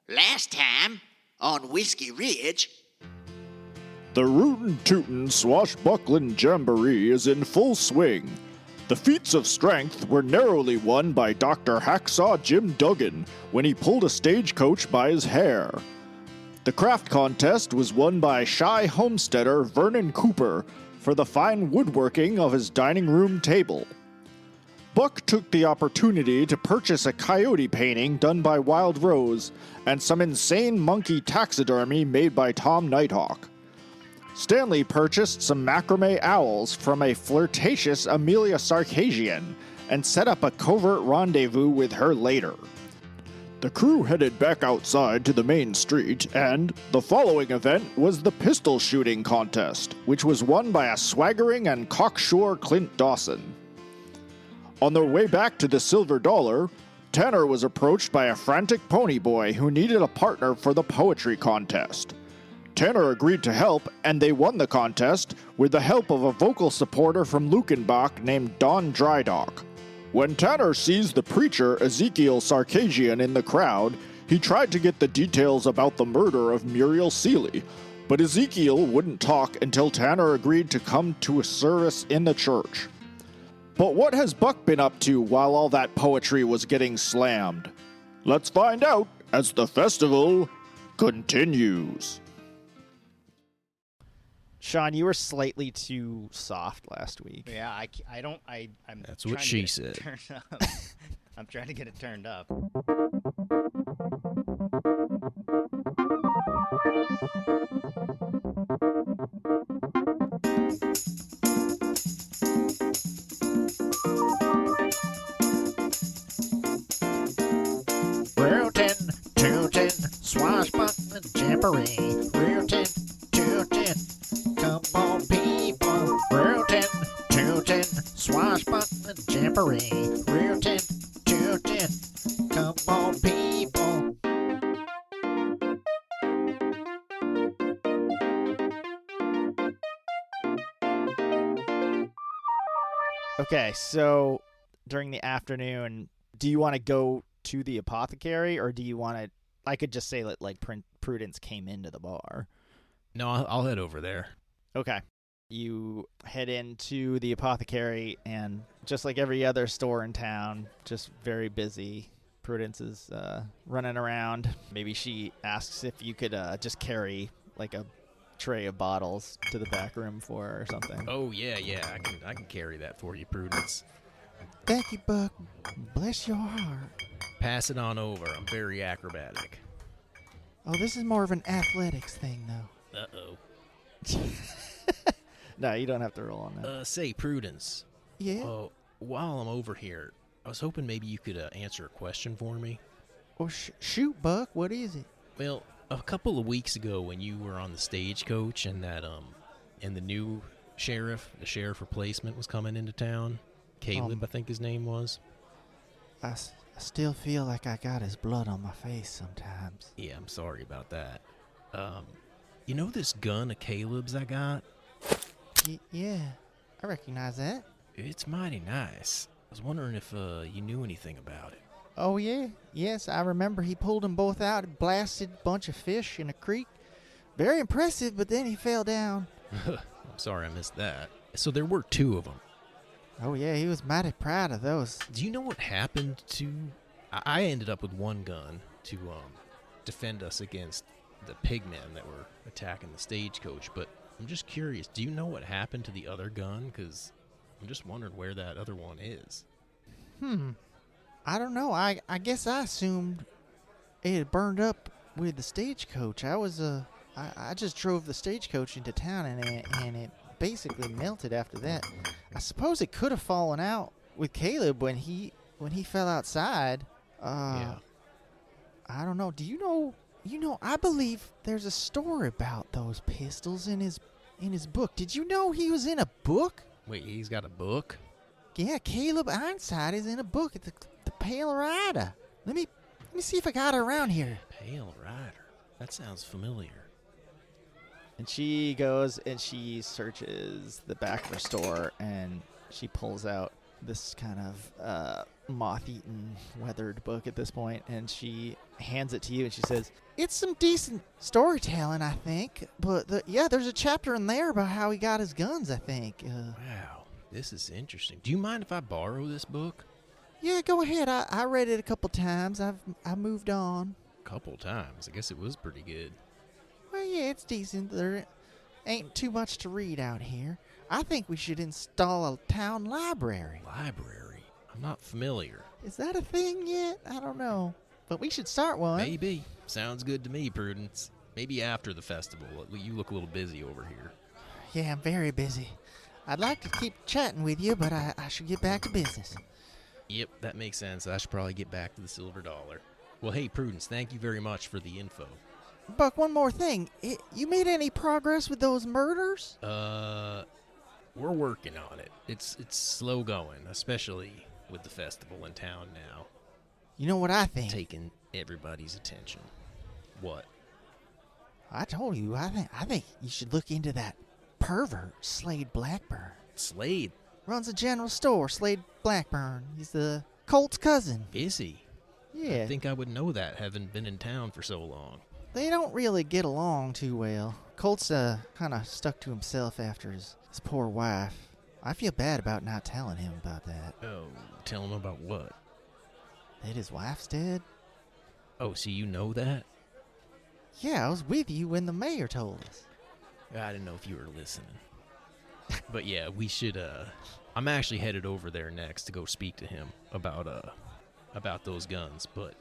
Last time, on Whiskey Ridge... The Rootin Tootin Swashbuckling Jamboree is in full swing. The feats of strength were narrowly won by Dr. Hacksaw Jim Duggan when he pulled a stagecoach by his hair. The craft contest was won by shy homesteader Vernon Cooper for the fine woodworking of his dining room table. Buck took the opportunity to purchase a coyote painting done by Wild Rose and some insane monkey taxidermy made by Tom Nighthawk. Stanley purchased some macrame owls from a flirtatious Amelia Sarkisian and set up a covert rendezvous with her later. The crew headed back outside to the main street, and the following event was the pistol shooting contest, which was won by a swaggering and cocksure Clint Dawson. On their way back to the Silver Dollar, Tanner was approached by a frantic pony boy who needed a partner for the poetry contest. Tanner agreed to help, and they won the contest with the help of a vocal supporter from Lukenbach named Don Drydock. When Tanner sees the preacher Ezekiel Sarkisian in the crowd, he tried to get the details about the murder of Muriel Seeley, but Ezekiel wouldn't talk until Tanner agreed to come to a service in the church. But what has Buck been up to while all that poetry was getting slammed? Let's find out as the festival continues. Sean, you were slightly too soft last week. Yeah, I'm That's what she said. I'm trying to get it turned up. Rootin, Tootin, Swashbuckling Jamboree. Rootin, Tootin, come on people. Rootin, Tootin, Swashbuckling Jamboree. Rootin, Tootin, come on people. Okay, so during the afternoon, do you want to go to the apothecary, or do you want to... I could just say that, like, Prudence came into the bar. No, I'll head over there. Okay. You head into the apothecary, and just like every other store in town, just very busy. Prudence is running around. Maybe she asks if you could just carry, like, a tray of bottles to the back room for her or something. Oh yeah, I can carry that for you, Prudence. Thank you, Buck. Bless your heart. Pass it on over. I'm very acrobatic. Oh, this is more of an athletics thing, though. Uh-oh. No, you don't have to roll on that. Say, Prudence. Yeah? While I'm over here, I was hoping maybe you could answer a question for me. Oh, shoot, Buck. What is it? Well, a couple of weeks ago when you were on the stagecoach and that, and the new sheriff, the sheriff replacement was coming into town, Caleb, I think his name was. I still feel like I got his blood on my face sometimes. Yeah, I'm sorry about that. You know this gun of Caleb's I got? Yeah, I recognize that. It's mighty nice. I was wondering if you knew anything about it. Oh, yeah? Yes, I remember he pulled them both out and blasted a bunch of fish in a creek. Very impressive, but then he fell down. I'm sorry I missed that. So there were two of them. Oh, yeah, he was mighty proud of those. Do you know what happened to... I ended up with one gun to defend us against the pigmen that were attacking the stagecoach, but I'm just curious, do you know what happened to the other gun? Because I'm just wondering where that other one is. I don't know. I guess I assumed it had burned up with the stagecoach. I just drove the stagecoach into town, and it basically melted after that. I suppose it could have fallen out with Caleb when he fell outside. Yeah. I don't know. Do you know? I believe there's a story about those pistols in his book. Did you know he was in a book? Wait, he's got a book? Yeah, Caleb Ironside is in a book. It's the Pale Rider. Let me see if I got her around here. Pale Rider. That sounds familiar. And she goes and she searches the back of her store, and she pulls out this kind of moth-eaten, weathered book at this point, and she hands it to you, and she says, "It's some decent storytelling, I think. But there's a chapter in there about how he got his guns, I think." Wow, this is interesting. Do you mind if I borrow this book? Yeah, go ahead. I read it a couple times. I moved on. Couple times. I guess it was pretty good. Well, yeah, it's decent. There ain't too much to read out here. I think we should install a town library. Library? I'm not familiar. Is that a thing yet? I don't know. But we should start one. Maybe. Sounds good to me, Prudence. Maybe after the festival. You look a little busy over here. Yeah, I'm very busy. I'd like to keep chatting with you, but I should get back to business. Yep, that makes sense. I should probably get back to the silver dollar. Well, hey, Prudence, thank you very much for the info. Buck, one more thing. You made any progress with those murders? We're working on it. It's slow going, especially with the festival in town now. You know what I think? Taking everybody's attention. What? I told you, I think you should look into that pervert, Slade Blackburn. Slade? Runs a general store, Slade Blackburn. He's the Colt's cousin. Is he? Yeah. I think I would know that, having been in town for so long. They don't really get along too well. Colt's kind of stuck to himself after his poor wife. I feel bad about not telling him about that. Oh, tell him about what? That his wife's dead? Oh, so you know that? Yeah, I was with you when the mayor told us. I didn't know if you were listening. But yeah, we should, I'm actually headed over there next to go speak to him about those guns, but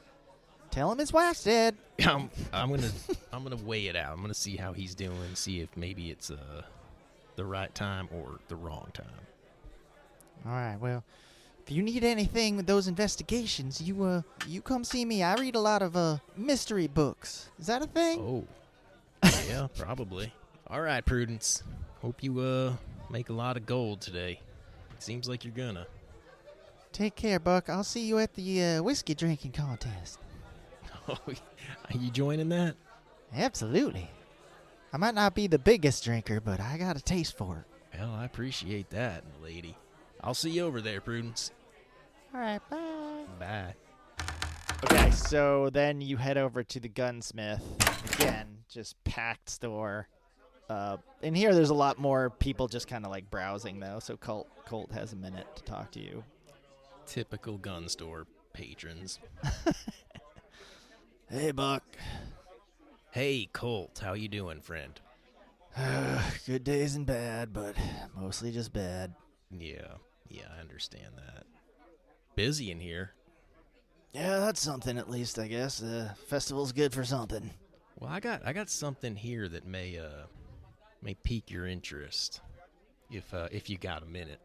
Tell him his wife's dead. I'm gonna weigh it out. I'm gonna see how he's doing, see if maybe it's the right time or the wrong time. All right, well, if you need anything with those investigations, you come see me. I read a lot of mystery books. Is that a thing? Oh, yeah, probably. All right, Prudence. Hope you make a lot of gold today. Seems like you're gonna. Take care, Buck. I'll see you at the whiskey drinking contest. Oh, are you joining that? Absolutely. I might not be the biggest drinker, but I got a taste for it. Well, I appreciate that, lady. I'll see you over there, Prudence. All right, bye. Bye. Okay, so then you head over to the gunsmith. Again, just packed store. In here, there's a lot more people just kind of like browsing, though, so Colt has a minute to talk to you. Typical gun store patrons. Hey, Buck. Hey, Colt. How you doing, friend? Good days and bad, but mostly just bad. Yeah, I understand that. Busy in here. Yeah, that's something at least, I guess. Festival's good for something. Well, I got something here that may pique your interest, if you got a minute.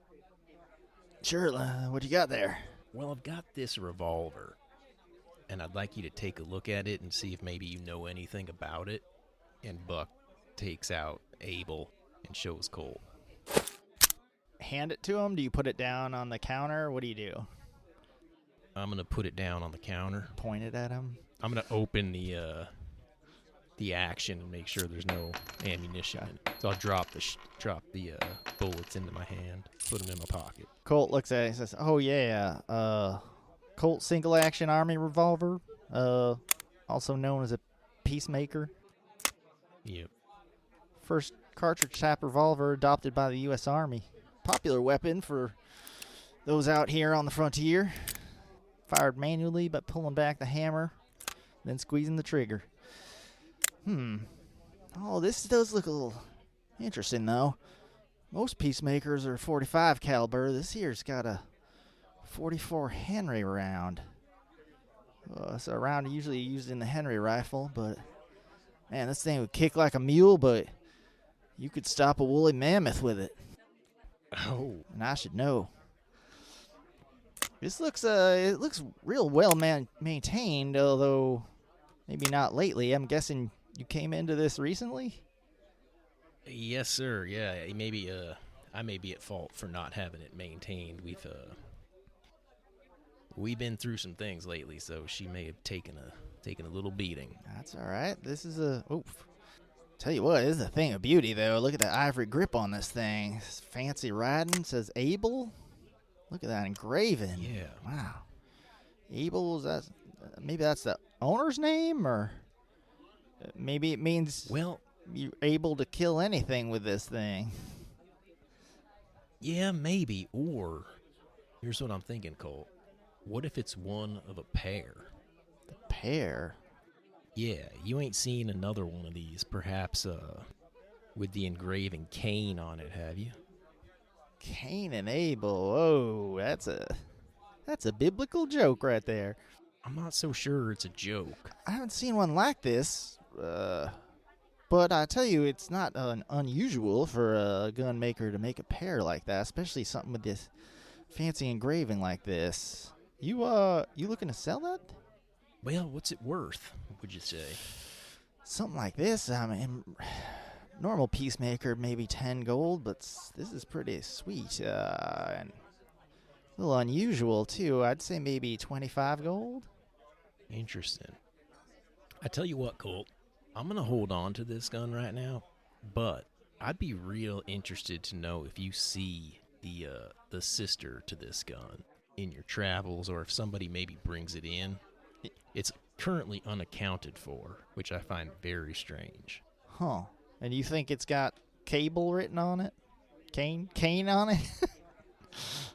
Sure, what you got there? Well, I've got this revolver, and I'd like you to take a look at it and see if maybe you know anything about it. And Buck takes out Abel and shows Colt. Hand it to him? Do you put it down on the counter? What do you do? I'm going to put it down on the counter. Point it at him? I'm going to open the action and make sure there's no ammunition in it. So I'll drop the bullets into my hand, put them in my pocket. Colt looks at it and says, "Oh yeah, Colt single action army revolver, also known as a peacemaker. Yep. First cartridge type revolver adopted by the U.S. Army. Popular weapon for those out here on the frontier. Fired manually by pulling back the hammer, then squeezing the trigger. Oh, this does look a little interesting, though. Most peacemakers are 45 caliber. This here's got a 44 Henry round. It's a round usually used in the Henry rifle, but man, this thing would kick like a mule, but you could stop a woolly mammoth with it. Oh. And I should know. This looks it looks real well maintained, although maybe not lately. I'm guessing you came into this recently? Yes, sir. Yeah, maybe I may be at fault for not having it maintained. We've been through some things lately, so she may have taken a little beating. That's all right. This is tell you what, this is a thing of beauty, though. Look at the ivory grip on this thing. This fancy writing says Abel. Look at that engraving. Yeah. Wow. Abel, maybe that's the owner's name, or maybe it means Well, you're able to kill anything with this thing. yeah, maybe. Or here's what I'm thinking, Colt. What if it's one of a pair? Pear. Yeah, you ain't seen another one of these, perhaps with the engraving Cain on it, have you? Cain and Abel. Oh, that's a biblical joke right there. I'm not so sure it's a joke. I haven't seen one like this, but I tell you, it's not unusual for a gun maker to make a pair like that, especially something with this fancy engraving like this. You looking to sell that? Well, what's it worth, would you say? Something like this, I mean, normal peacemaker maybe 10 gold, but this is pretty sweet, and a little unusual too. I'd say maybe 25 gold. Interesting. I tell you what, Colt, I'm going to hold on to this gun right now, but I'd be real interested to know if you see the sister to this gun in your travels, or if somebody maybe brings it in. It's currently unaccounted for, which I find very strange. Huh. And you think it's got cable written on it? Cane on it?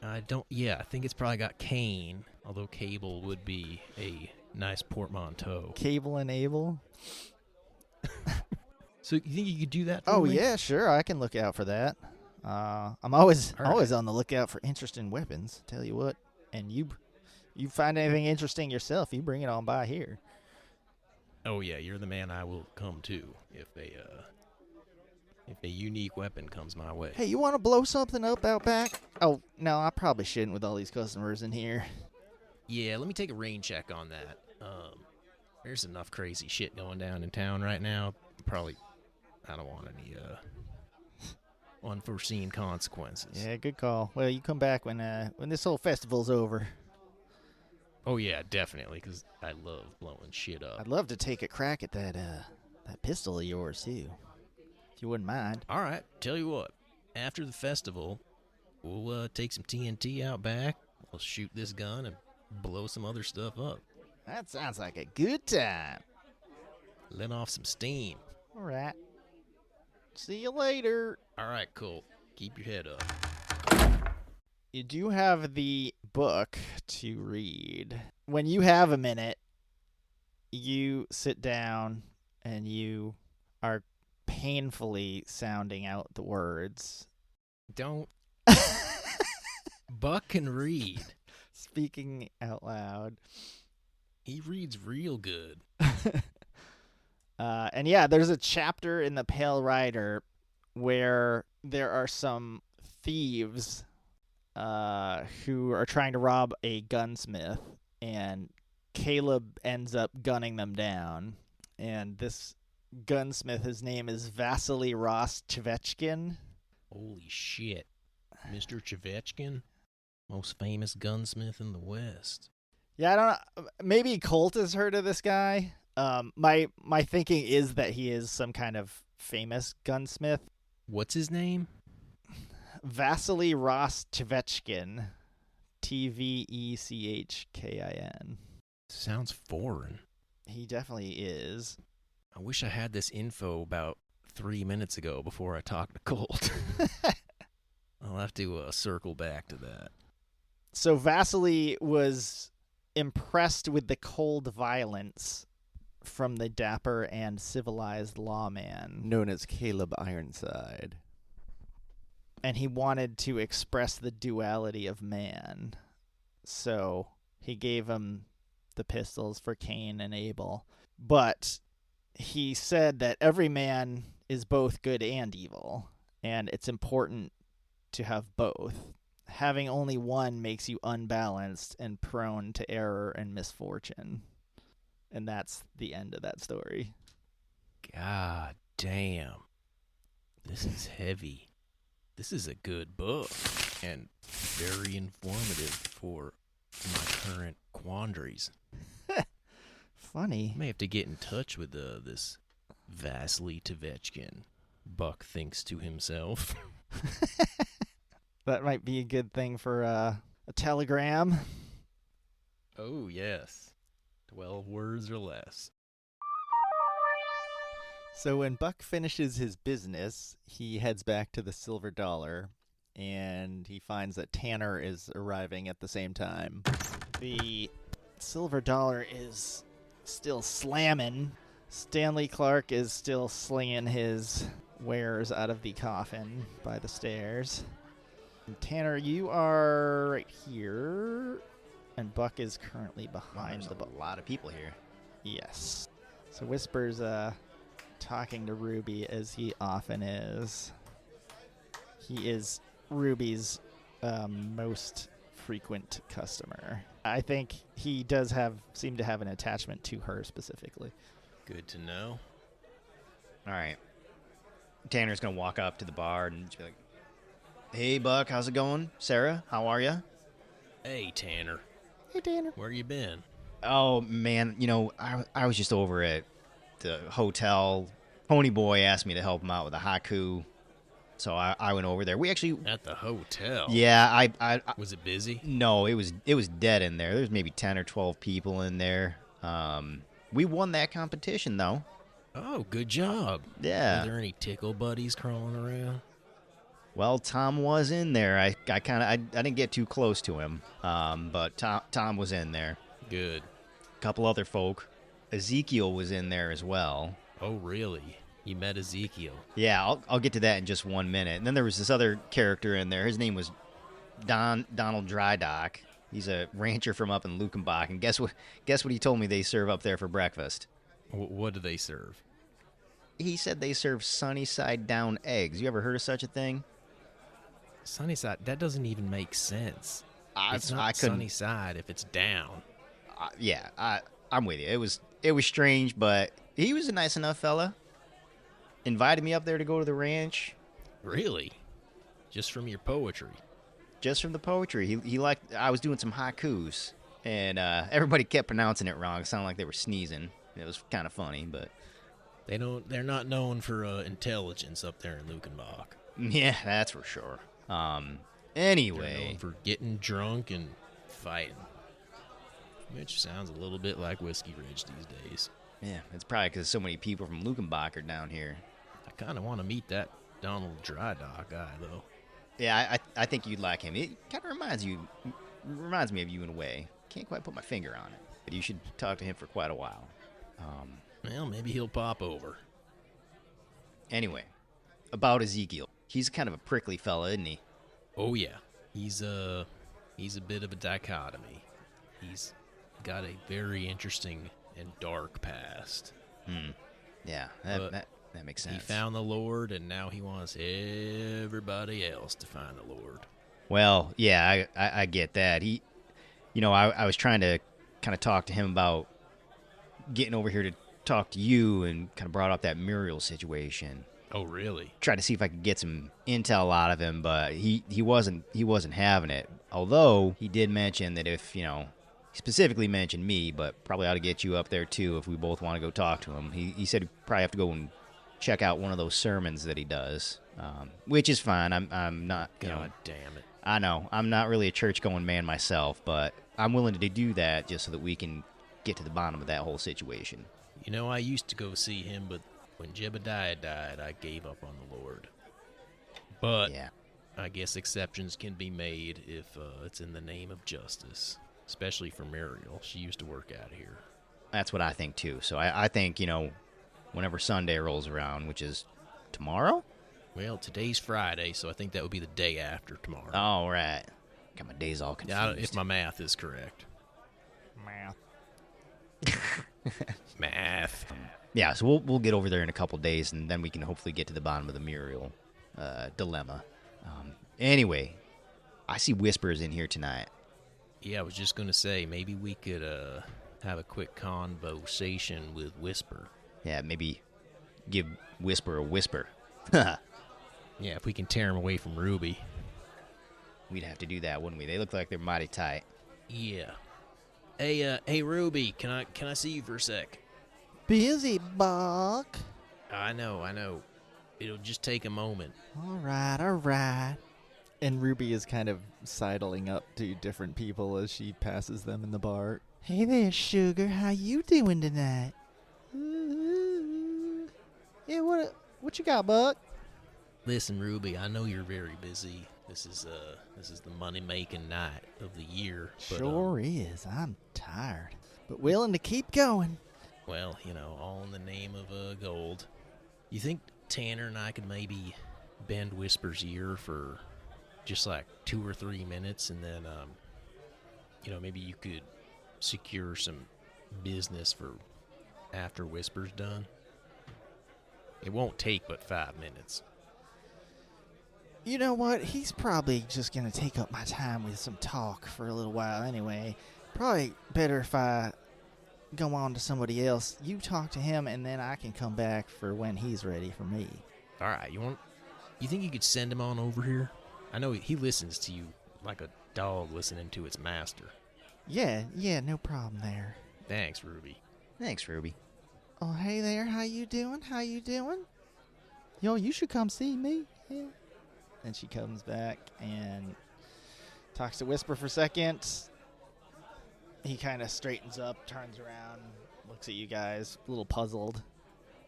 I think it's probably got Cain, although cable would be a nice portmanteau. Cable and Abel? So you think you could do that for Oh, me? yeah, sure. I can look out for that. I'm always All right. always on the lookout for interesting weapons. Tell you what. And you find anything interesting yourself, you bring it on by here. Oh yeah, you're the man I will come to if a unique weapon comes my way. Hey, you want to blow something up out back? Oh, no, I probably shouldn't with all these customers in here. Yeah, let me take a rain check on that. There's enough crazy shit going down in town right now. I don't want any unforeseen consequences. Yeah, good call. Well, you come back when this whole festival's over. Oh yeah, definitely, because I love blowing shit up. I'd love to take a crack at that pistol of yours too, if you wouldn't mind. All right, tell you what. After the festival, we'll take some TNT out back. We'll shoot this gun and blow some other stuff up. That sounds like a good time. Let off some steam. All right. See you later. All right, Colt. Keep your head up. You do have the book to read. When you have a minute, you sit down and you are painfully sounding out the words. Don't. Buck can read. Speaking out loud. He reads real good. And yeah, there's a chapter in the Pale Rider where there are some thieves who are trying to rob a gunsmith, and Caleb ends up gunning them down. And this gunsmith, his name is Vasily Rostvechkin. Holy shit. Mr. Chevechkin? Most famous gunsmith in the West. Yeah, I don't know. Maybe Colt has heard of this guy. My thinking is that he is some kind of famous gunsmith. What's his name? Vasily Rostvechkin. Tvechkin. Sounds foreign. He definitely is. I wish I had this info about 3 minutes ago before I talked to Colt. I'll have to circle back to that. So Vasily was impressed with the cold violence from the dapper and civilized lawman known as Caleb Ironside. And he wanted to express the duality of man. So he gave him the pistols for Cain and Abel. But he said that every man is both good and evil, and it's important to have both. Having only one makes you unbalanced and prone to error and misfortune. And that's the end of that story. God damn. This is heavy. This is a good book and very informative for my current quandaries. Funny. I may have to get in touch with this Vasily Tvechkin. Buck thinks to himself. That might be a good thing for a telegram. Oh, yes. 12 words or less. So when Buck finishes his business, he heads back to the Silver Dollar, and he finds that Tanner is arriving at the same time. The Silver Dollar is still slamming. Stanley Clark is still slinging his wares out of the coffin by the stairs. And Tanner, you are right here, and Buck is currently behind There's the boat. a lot of people here. Yes. So Whisper's talking to Ruby, as he often is. He is Ruby's most frequent customer. I think he does seem to have an attachment to her specifically. Good to know. All right. Tanner's going to walk up to the bar and just be like, "Hey, Buck, how's it going? Sarah, how are you?" Hey, Tanner. Hey, Tanner. Where you been? "Oh, man, I was just over at the hotel. Pony Boy asked me to help him out with a haiku, so I went over there. We actually, At the hotel. yeah, I Was it busy? no, it was dead in there. There's maybe 10 or 12 people in there. We won that competition, though. Oh, good job. Yeah. Are there any tickle buddies crawling around? Well, Tom was in there. I didn't get too close to him, but Tom was in there. Good. A couple other folk. Ezekiel was in there as well. Oh, really? You met Ezekiel. Yeah, I'll get to that in just 1 minute. And then there was this other character in there. His name was Donald Drydock. He's a rancher from up in Lukenbach. And guess what he told me they serve up there for breakfast? What do they serve? He said they serve sunny side down eggs. You ever heard of such a thing? Sunnyside, that doesn't even make sense. It's I not couldn't. sunny side if it's down. I'm with you. It was strange, but he was a nice enough fella. Invited me up there to go to the ranch. Really? Just from your poetry? Just from the poetry. He liked. I was doing some haikus, and everybody kept pronouncing it wrong. It sounded like they were sneezing. It was kind of funny, but They're not known for intelligence up there in Lukenbach. yeah, that's for sure. They're Anyway, known for getting drunk and fighting. Which sounds a little bit like Whiskey Ridge these days. yeah, it's probably because so many people from Lukenbach are down here. I kind of want to meet that Donald Drydock guy, though. Yeah, I think you'd like him. It kind of reminds me of you in a way. Can't quite put my finger on it, but you should talk to him for quite a while. Well, maybe he'll pop over. Anyway, about Ezekiel. He's kind of a prickly fella, isn't he? Oh yeah, he's a bit of a dichotomy. He's got a very interesting and dark past. Yeah, But that makes sense. He found the Lord, and now he wants everybody else to find the Lord. Well, yeah, I get that. I was trying to kind of talk to him about getting over here to talk to you, and kind of brought up that Muriel situation. Oh, really? Tried to see if I could get some intel out of him, but he wasn't having it. Although he did mention that if he specifically mentioned me, but probably ought to get you up there too if we both want to go talk to him. He said he'd probably have to go and check out one of those sermons that he does, which is fine. I'm not. God damn it! I know I'm not really a church going man myself, but I'm willing to do that just so that we can get to the bottom of that whole situation. I used to go see him, but when Jebediah died, I gave up on the Lord. But Yeah. I guess exceptions can be made if it's in the name of justice, especially for Muriel. She used to work out here. That's what I think too. So I think, whenever Sunday rolls around, which is tomorrow? Well, today's Friday, so I think that would be the day after tomorrow. All right. Got my days all confused. Yeah, if my math is correct. Math. Math. Yeah, so we'll get over there in a couple days, and then we can hopefully get to the bottom of the Muriel dilemma. Anyway, I see Whispers in here tonight. Yeah, I was just going to say, maybe we could have a quick conversation with Whisper. Yeah, maybe give Whisper a whisper. Yeah, if we can tear him away from Ruby. We'd have to do that, wouldn't we? They look like they're mighty tight. Yeah. Hey, Ruby, can I see you for a sec? Busy, Buck. I know. It'll just take a moment. All right. And Ruby is kind of sidling up to different people as she passes them in the bar. Hey there, sugar. How you doing tonight? Yeah, what you got, Buck? Listen, Ruby, I know you're very busy. This is the money-making night of the year. But, Sure is. I'm tired, but willing to keep going. well, all in the name of gold. You think Tanner and I could maybe bend Whisper's ear for just like 2 or 3 minutes, and then, maybe you could secure some business for after Whisper's done? It won't take but 5 minutes. You know what? He's probably just going to take up my time with some talk for a little while anyway. Probably better if I go on to somebody else. You talk to him, and then I can come back for when he's ready for me. All right, you think you could send him on over here? I know he listens to you like a dog listening to its master. Yeah, no problem there. Thanks, Ruby. Thanks, Ruby. Oh, hey there. How you doing? Yo, you should come see me. Yeah. And she comes back and talks to Whisper for a second. He kind of straightens up, turns around, looks at you guys, a little puzzled.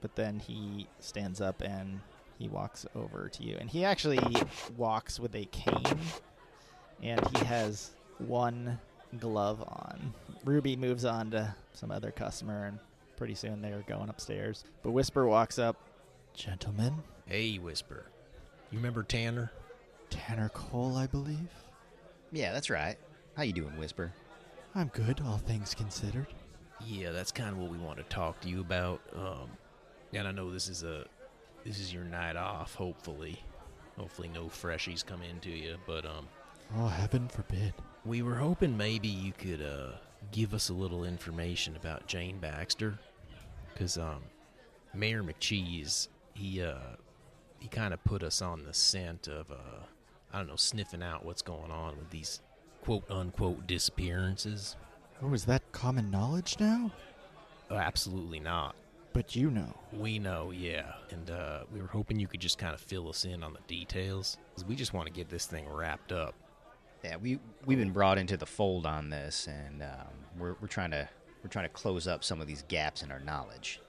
But then he stands up and he walks over to you. And he actually walks with a cane. And he has one glove on. Ruby moves on to some other customer, and pretty soon they're going upstairs. But Whisper walks up. Gentlemen. Hey, Whisper. You remember Tanner? Tanner Cole, I believe. Yeah, that's right. How you doing, Whisper? I'm good, all things considered. Yeah, that's kind of what we want to talk to you about. And I know this is your night off, hopefully. Hopefully no freshies come into you, but Oh, heaven forbid. we were hoping maybe you could give us a little information about Jane Baxter, because Mayor McCheese, he kind of put us on the scent of sniffing out what's going on with these quote unquote disappearances. Oh, is that common knowledge now? Oh, absolutely not. But you know. We know, yeah. And we were hoping you could just kind of fill us in on the details, 'cause we just want to get this thing wrapped up. Yeah, we've been brought into the fold on this, and we're trying to close up some of these gaps in our knowledge.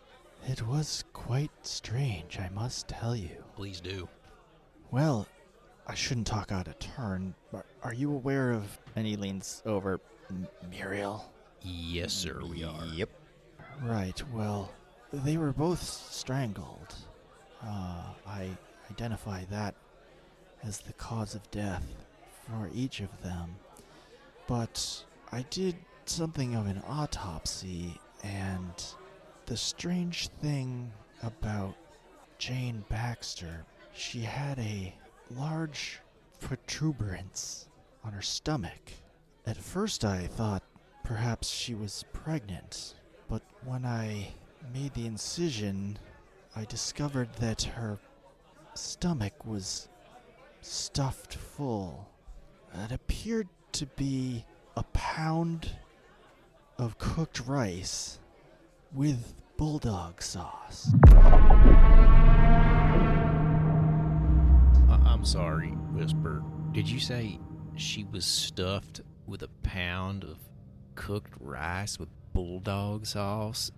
It was quite strange, I must tell you. Please do. Well, I shouldn't talk out of turn, but are you aware of... And he leans over. Muriel? Yes, sir, we are. Yep. Right, well, they were both strangled. I identify that as the cause of death for each of them. But I did something of an autopsy, and the strange thing about Jane Baxter, she had a large protuberance on her stomach. At first I thought perhaps she was pregnant, but when I made the incision, I discovered that her stomach was stuffed full. It appeared to be a pound of cooked rice with bulldog sauce. I'm sorry, Whisper. Did you say she was stuffed with a pound of cooked rice with bulldog sauce?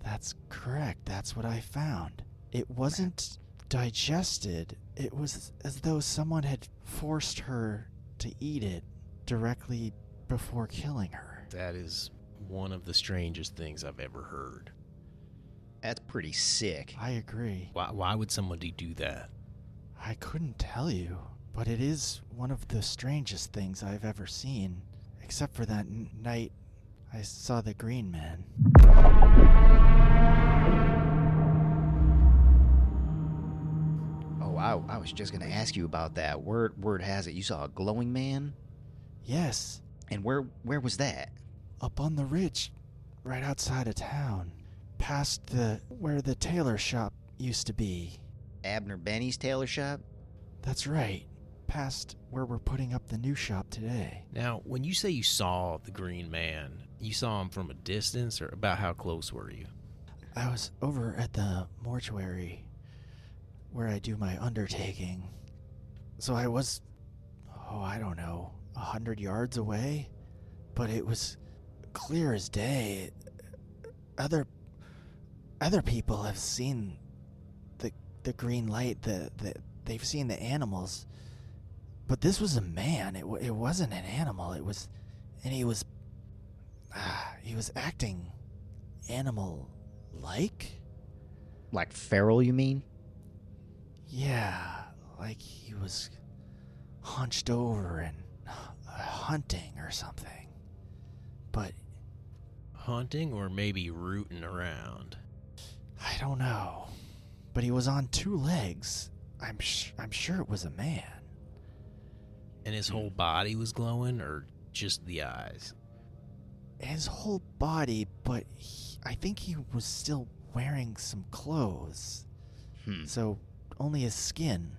That's correct. That's what I found. It wasn't digested. It was as though someone had forced her to eat it directly before killing her. That is one of the strangest things I've ever heard. That's pretty sick. I agree. Why would somebody do that? I couldn't tell you, but it is one of the strangest things I've ever seen, except for that night I saw the Green Man. Oh, I was just going to ask you about that. Word has it you saw a glowing man? Yes, And where was that? up on the ridge, right outside of town, past where the tailor shop used to be. Abner Benny's tailor shop? That's right, past where we're putting up the new shop today. Now, when you say you saw the Green Man, you saw him from a distance, or about how close were you? I was over at the mortuary where I do my undertaking. So I was, I don't know, 100 yards away? But it was clear as day. Other people have seen the green light. They've seen the animals, but this was a man. It wasn't an animal. It was, and he was acting animal-like. Like feral, you mean? Yeah, like he was hunched over and hunting or something. But Hunting or maybe rooting around? I don't know. But he was on two legs. I'm sure it was a man. And his whole body was glowing, or just the eyes? His whole body, but I think he was still wearing some clothes. So only his skin.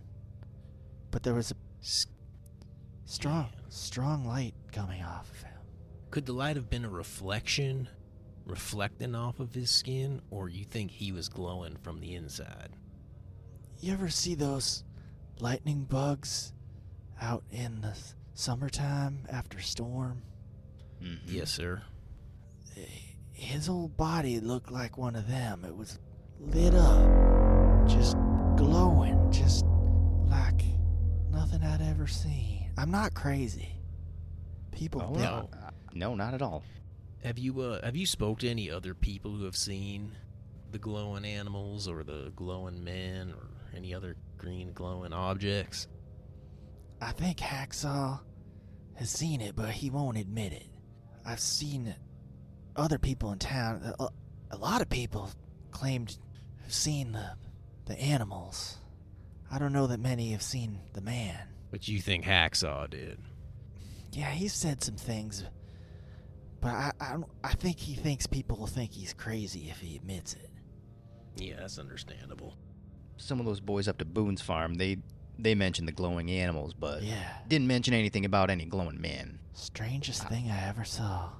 But there was a strong light coming off of him. Could the light have been a reflection, reflecting off of his skin, or you think he was glowing from the inside? You ever see those lightning bugs out in the summertime after storm? Mm-hmm. Yes, sir. His whole body looked like one of them. It was lit up, just glowing, just like nothing I'd ever seen. I'm not crazy. People think... No, not at all. Have you spoke to any other people who have seen the glowing animals or the glowing men or any other green glowing objects? I think Hacksaw has seen it, but he won't admit it. I've seen other people in town. A lot of people claimed have seen the animals. I don't know that many have seen the man. But you think Hacksaw did? Yeah, he said some things, but I think he thinks people will think he's crazy if he admits it. Yeah, that's understandable. Some of those boys up to Boone's farm, they mentioned the glowing animals, but Yeah. didn't mention anything about any glowing men. Strangest thing I ever saw.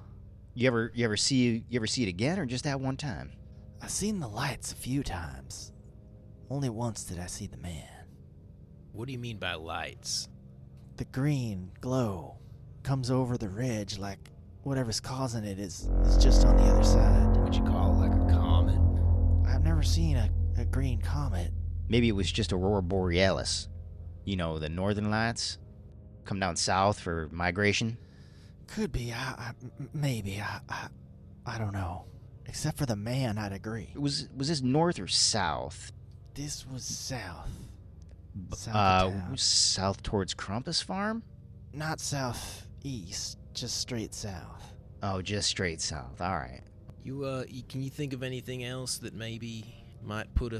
You ever see it again, or just that one time? I've seen the lights a few times. Only once did I see the man. What do you mean by lights? The green glow comes over the ridge like whatever's causing it is just on the other side. Would you call it like a comet? I've never seen a green comet. Maybe it was just Aurora Borealis. You know, the northern lights come down south for migration. Could be. Maybe. I don't know. Except for the man, I'd agree. Was this north or south? This was south. South of town. South towards Crumpus Farm? Not southeast, just straight south. Oh, just straight south. All right. Can you think of anything else that maybe might put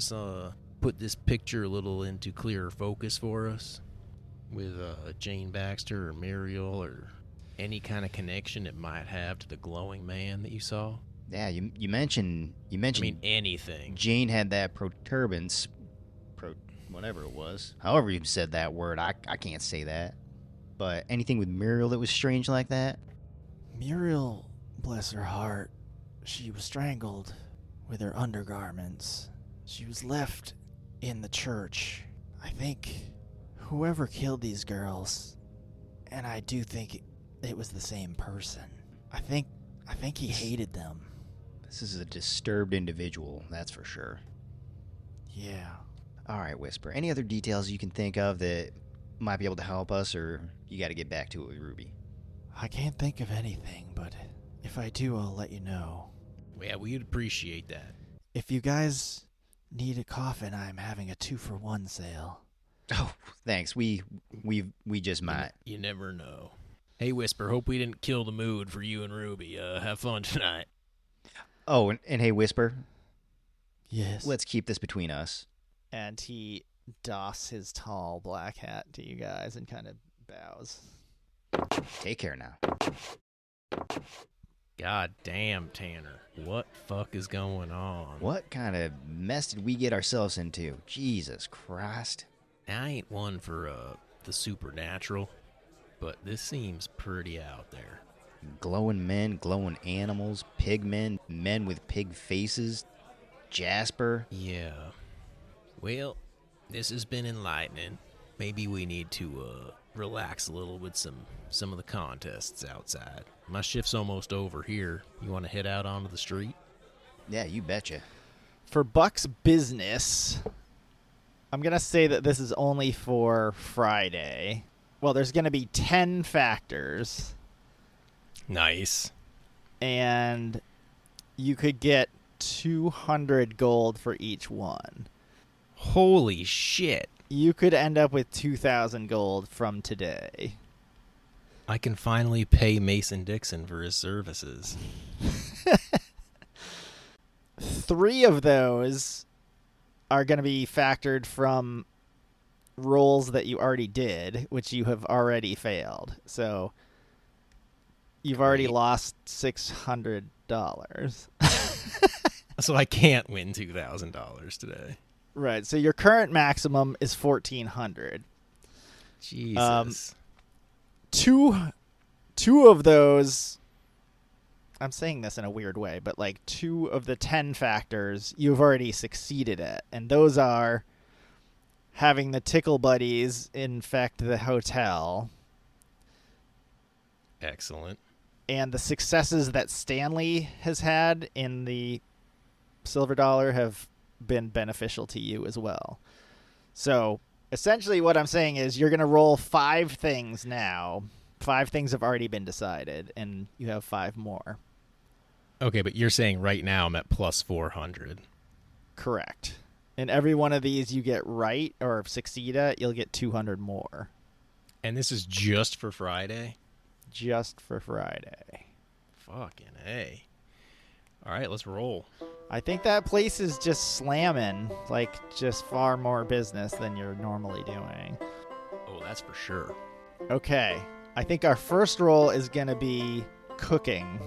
this picture a little into clearer focus for us? With Jane Baxter or Muriel or any kind of connection it might have to the glowing man that you saw? Yeah, you mentioned. I mean, anything. Jane had that protuberance, whatever it was. However you said that word, I can't say that. But anything with Muriel that was strange like that? Muriel, bless her heart, she was strangled with her undergarments. She was left in the church. I think whoever killed these girls, and I do think it was the same person. I think he hated them. This is a disturbed individual, that's for sure. Yeah. All right, Whisper. Any other details you can think of that might be able to help us, or you got to get back to it with Ruby? I can't think of anything, but if I do, I'll let you know. Yeah, we'd appreciate that. If you guys need a coffin, I'm having a 2-for-1 sale. Oh, thanks. We just might. You never know. Hey, Whisper, hope we didn't kill the mood for you and Ruby. Have fun tonight. Oh, and hey, Whisper. Yes. Let's keep this between us. And he doffs his tall black hat to you guys and kind of bows. Take care now. God damn, Tanner. What fuck is going on? What kind of mess did we get ourselves into? Jesus Christ. I ain't one for the supernatural, but this seems pretty out there. Glowing men, glowing animals, pig men, men with pig faces, Jasper. Yeah. Well, this has been enlightening. Maybe we need to relax a little with some of the contests outside. My shift's almost over here. You want to head out onto the street? Yeah, you betcha. For Buck's business, I'm going to say that this is only for Friday. Well, there's going to be 10 factors, Nice. and you could get 200 gold for each one. Holy shit. You could end up with 2,000 gold from today. I can finally pay Mason Dixon for his services. 3 of those are going to be factored from rolls that you already did, which you have already failed. So you've already Great. lost $600. So I can't win $2,000 today. Right. So your current maximum is 1,400. Jesus. Two of those, I'm saying this in a weird way, but like 2 of the 10 factors you've already succeeded at, and those are having the tickle buddies infect the hotel, Excellent. and the successes that Stanley has had in the Silver Dollar have been beneficial to you as well. So essentially what I'm saying is you're going to roll 5 things now. 5 things have already been decided, and you have 5 more. Okay, but you're saying right now I'm at plus 400. Correct. And every one of these you get right or succeed at, you'll get 200 more. And this is just for Friday? Just for Friday. Fucking A. All right, let's roll. I think that place is just slamming, like just far more business than you're normally doing. Oh, that's for sure. Okay. I think our first roll is going to be cooking.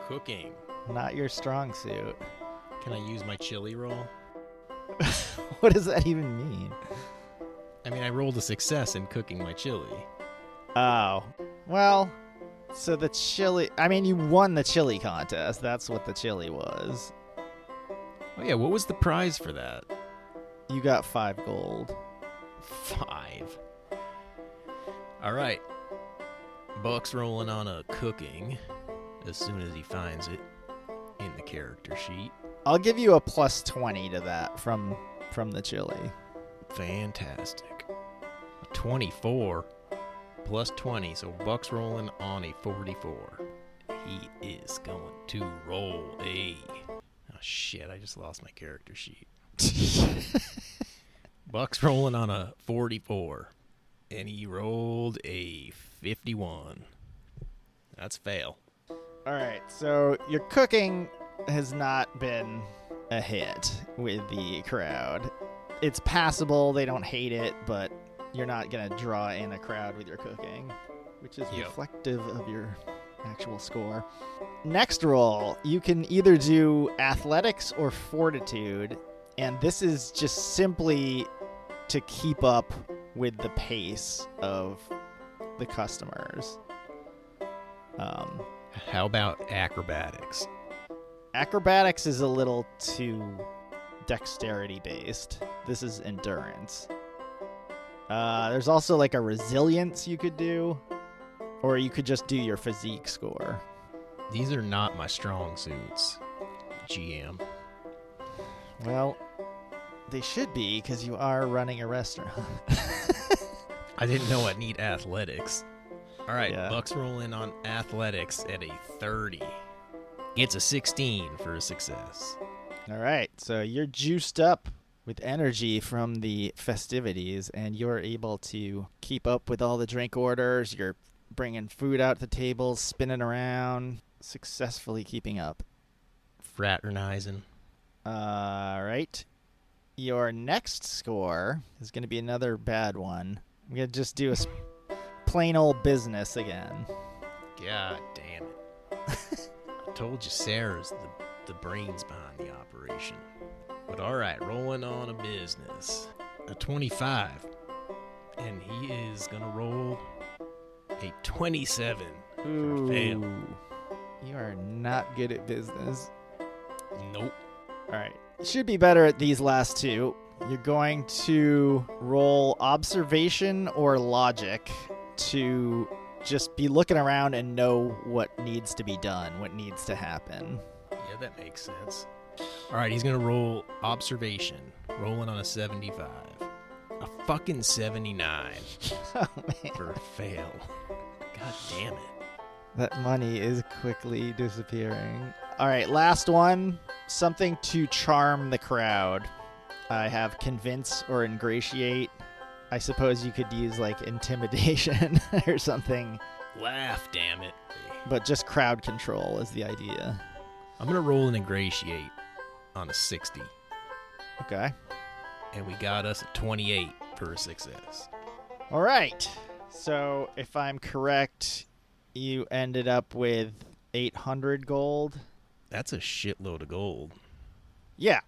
Cooking. Not your strong suit. Can I use my chili roll? What does that even mean? I mean, I rolled a success in cooking my chili. Oh. Well, so the chili... I mean, you won the chili contest. That's what the chili was. Oh, yeah, what was the prize for that? You got 5 gold. 5. All right. Buck's rolling on a cooking as soon as he finds it in the character sheet. I'll give you a plus 20 to that from the chili. Fantastic. A 24 plus 20, so Buck's rolling on a 44. He is going to roll a... Oh, shit, I just lost my character sheet. Buck's rolling on a 44, and he rolled a 51. That's fail. All right, so your cooking has not been a hit with the crowd. It's passable, they don't hate it, but you're not going to draw in a crowd with your cooking, which is Yep. reflective of your actual score. Next roll, you can either do athletics or fortitude, and this is just simply to keep up with the pace of the customers. How about acrobatics? Acrobatics is a little too dexterity based. This is endurance. There's also like a resilience you could do, or you could just do your physique score. These are not my strong suits, GM. Well, they should be because you are running a restaurant. I didn't know I'd need athletics. All right, Yeah. Buck's rolling on athletics at a 30. Gets a 16 for a success. All right, so you're juiced up with energy from the festivities, and you're able to keep up with all the drink orders. You're bringing food out to the tables, spinning around, successfully keeping up. Fraternizing. All right. Your next score is going to be another bad one. I'm going to just do a plain old business again. God damn it. I told you Sarah's the brains behind the operation. But all right, rolling on a business. A 25. And he is going to roll a 27 for a fail. You are not good at business. Nope. All right. You should be better at these last two. You're going to roll observation or logic to just be looking around and know what needs to be done, what needs to happen. Yeah, that makes sense. All right, he's going to roll observation. Rolling on a 75. A fucking 79 Oh, man. for a fail. God damn it. That money is quickly disappearing. All right, last one. Something to charm the crowd. I have convince or ingratiate. I suppose you could use like intimidation or something, Laugh, damn it. but just crowd control is the idea. I'm going to roll an ingratiate on a 60. Okay. And we got us a 28 for a success. All right. So if I'm correct, you ended up with 800 gold. That's a shitload of gold. Yeah.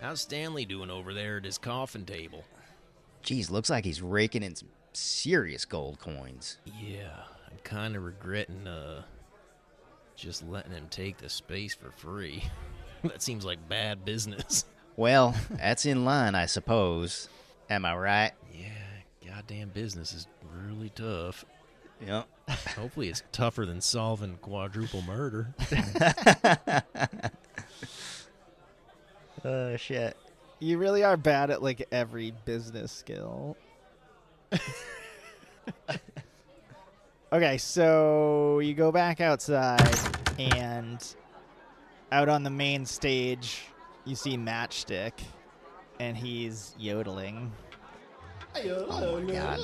How's Stanley doing over there at his coffin table? Geez, looks like he's raking in some serious gold coins. Yeah, I'm kind of regretting just letting him take the space for free. That seems like bad business. Well, that's in line, I suppose. Am I right? Yeah, goddamn business is really tough. Yep. Hopefully it's tougher than solving quadruple murder. Oh, shit. You really are bad at like every business skill. Okay, so you go back outside, and out on the main stage, you see Matchstick, and he's yodeling. Oh, my God.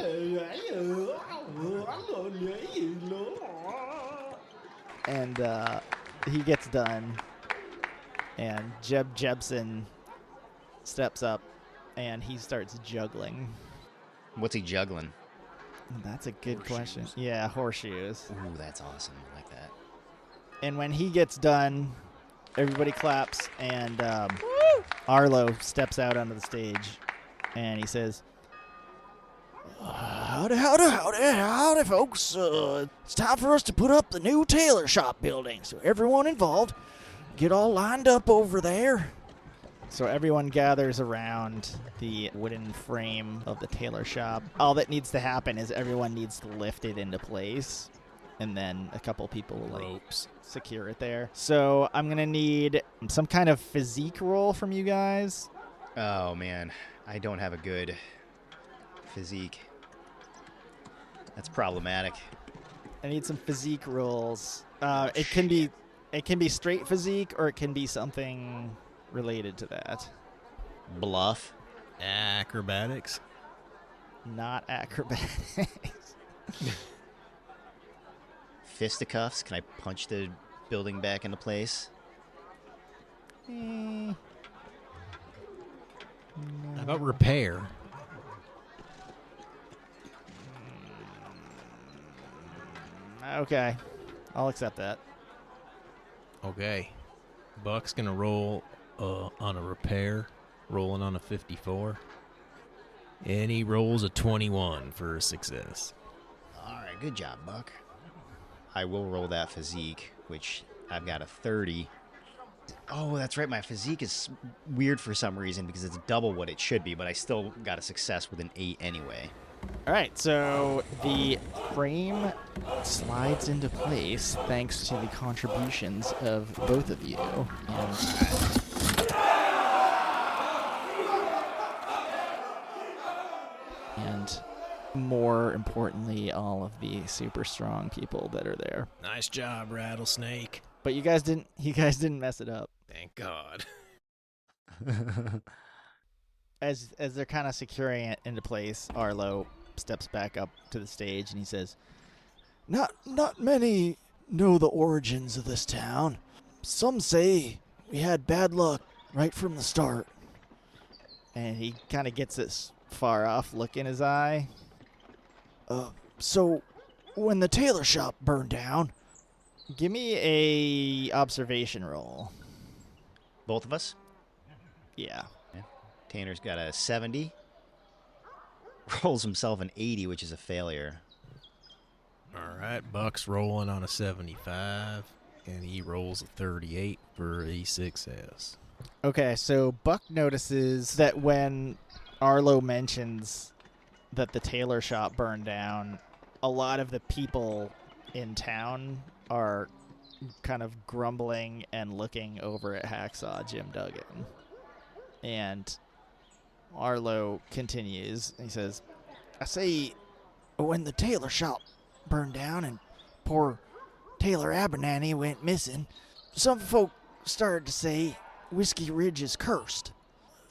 And he gets done, and Jeb Jebson steps up, and he starts juggling. What's he juggling? That's a good question. Yeah, horseshoes. Ooh, that's awesome. I like that. And when he gets done, everybody claps, and Arlo steps out onto the stage, and he says, howdy, folks. It's time for us to put up the new tailor shop building, so everyone involved, get all lined up over there. So everyone gathers around the wooden frame of the tailor shop. All that needs to happen is everyone needs to lift it into place, and then a couple people will Ropes. secure it there. So I'm going to need some kind of physique roll from you guys. Oh, man. I don't have a good physique. That's problematic. I need some physique rolls. It can be straight physique, or it can be something related to that. Bluff. Acrobatics. Not acrobatics. Fisticuffs. Can I punch the building back into place? Eh, How about repair? okay. I'll accept that. Okay. Buck's going to roll on a repair, rolling on a 54. And he rolls a 21 for a success. All right, good job, Buck. I will roll that physique, which I've got a 30. Oh, that's right. My physique is weird for some reason because it's double what it should be, but I still got a success with an 8 anyway. All right, so the frame slides into place thanks to the contributions of both of you. And more importantly, all of the super strong people that are there. Nice job, Rattlesnake. But you guys didn't mess it up. Thank God. As they're kind of securing it into place, Arlo steps back up to the stage and he says, Not many know the origins of this town. Some say we had bad luck right from the start. And he kind of gets this far off look in his eye. So when the tailor shop burned down, give me a observation roll. Both of us? Yeah. Tanner's got a 70. Rolls himself an 80, which is a failure. All right, Buck's rolling on a 75, and he rolls a 38 for a success. Okay, so Buck notices that when Arlo mentions that the tailor shop burned down, a lot of the people in town are kind of grumbling and looking over at Hacksaw Jim Duggan. And Arlo continues. He says, I say, when the tailor shop burned down and poor Taylor Abernathy went missing, some folk started to say Whiskey Ridge is cursed.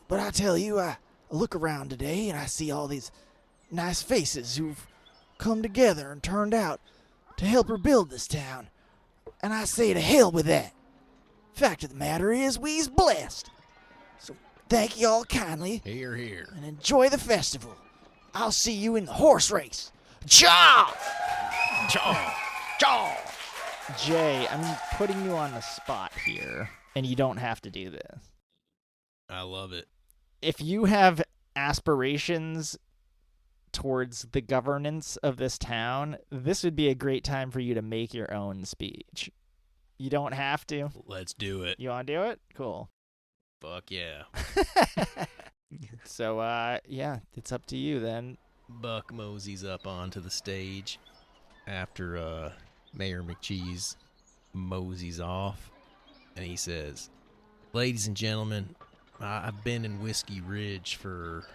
But I tell you, I look around today and I see all these nice faces who've come together and turned out to help rebuild this town. And I say to hell with that. Fact of the matter is, we's blessed. So thank you all kindly. Here, here. And enjoy the festival. I'll see you in the horse race. Chaw! Chaw! Chaw! Jay, I'm putting you on the spot here, and you don't have to do this. I love it. If you have aspirations towards the governance of this town, this would be a great time for you to make your own speech. You don't have to. Let's do it. You want to do it? Cool. Fuck yeah. So, yeah, it's up to you then. Buck moseys up onto the stage after Mayor McCheese moseys off, and he says, ladies and gentlemen, I've been in Whiskey Ridge for,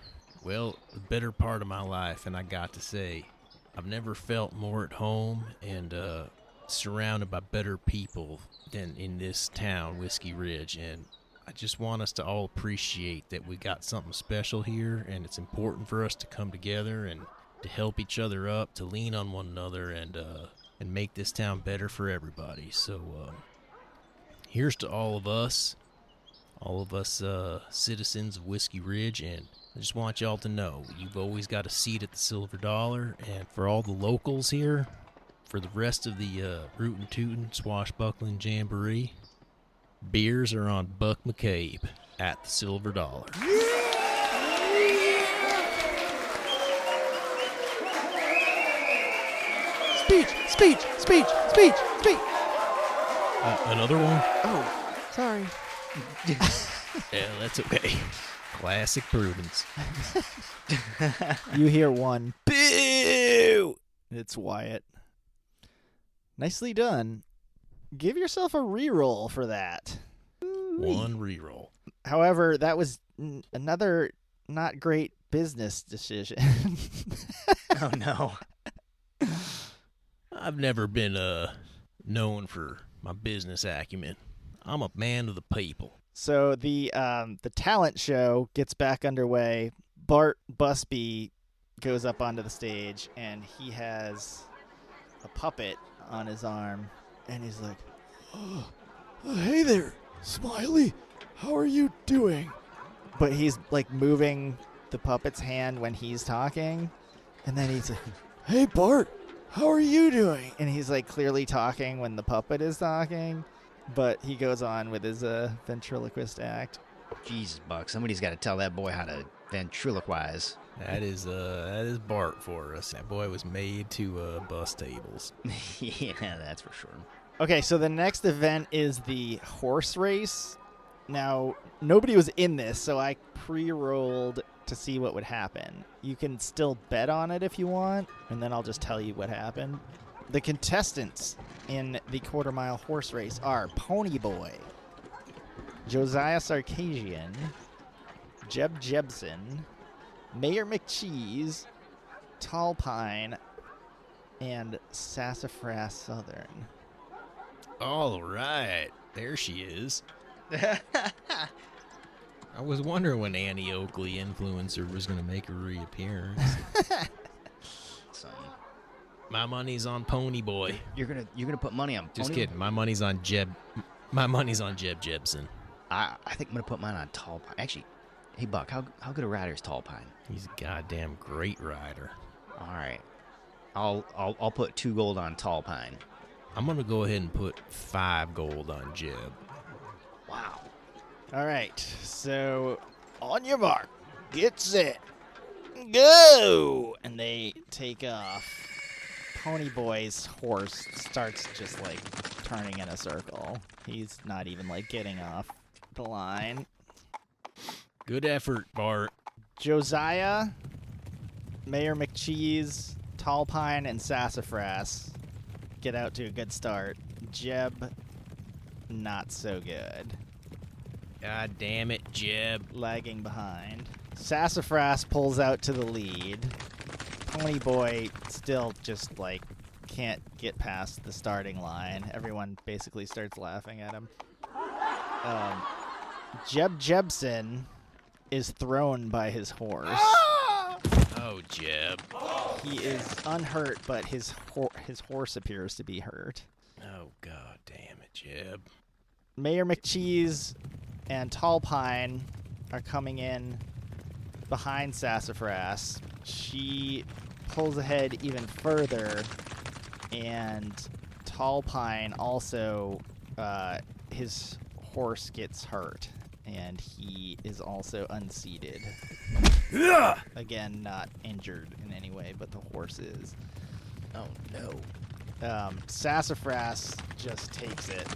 well, the better part of my life, and I got to say, I've never felt more at home and surrounded by better people than in this town, Whiskey Ridge, and I just want us to all appreciate that we got something special here, and it's important for us to come together and to help each other up, to lean on one another, and make this town better for everybody. So here's to all of us citizens of Whiskey Ridge, and I just want y'all to know you've always got a seat at the Silver Dollar, and for all the locals here, for the rest of the Rootin' Tootin' Swashbuckling Jamboree, beers are on Buck McCabe at the Silver Dollar. Speech! Another one? Oh, sorry. Yeah, that's okay. Classic Prudence. You hear one. Boo! It's Wyatt. Nicely done. Give yourself a reroll for that. One reroll. However, that was another not great business decision. Oh, no. I've never been known for my business acumen. I'm a man of the people. So the talent show gets back underway. Bart Busby goes up onto the stage, and he has a puppet on his arm, and he's like, oh, hey there, Smiley. How are you doing? But he's like moving the puppet's hand when he's talking, and then he's like, hey, Bart, how are you doing? And he's like clearly talking when the puppet is talking, but he goes on with his ventriloquist act. Jesus, Buck. Somebody's got to tell that boy how to ventriloquize. That is Bart for us. That boy was made to bust tables. Yeah, that's for sure. Okay, so the next event is the horse race. Now, nobody was in this, so I pre-rolled to see what would happen. You can still bet on it if you want, and then I'll just tell you what happened. The contestants in the quarter-mile horse race are Pony Boy, Josiah Sarkisian, Jeb Jebson, Mayor McCheese, Tall Pine, and Sassafras Southern. All right. There she is. I was wondering when Annie Oakley influencer was going to make a reappearance. Son. My money's on Pony Boy. You're gonna put money on Just Pony? kidding. My money's on Jeb. My money's on Jeb Jebson. I think I'm gonna put mine on Tall Pine. Actually, hey Buck, how good a rider is Tall Pine? He's a goddamn great rider. All right, I'll put 2 gold on Tall Pine. I'm gonna go ahead and put 5 gold on Jeb. Wow. All right, so on your mark, get set, go! And they take off. Pony Boy's horse starts just like turning in a circle. He's not even like getting off the line. Good effort, Bart. Josiah, Mayor McCheese, Tall Pine, and Sassafras get out to a good start. Jeb, not so good. God damn it, Jeb. Lagging behind. Sassafras pulls out to the lead. Pony Boy still just, like, can't get past the starting line. Everyone basically starts laughing at him. Jeb Jebson is thrown by his horse. Oh, Jeb. He is unhurt, but his horse appears to be hurt. Oh, god damn it, Jeb. Mayor McCheese and Tall Pine are coming in behind Sassafras. She pulls ahead even further, and Tall Pine also, his horse gets hurt, and he is also unseated. Again, not injured in any way, but the horse is. Oh, no. Sassafras just takes it,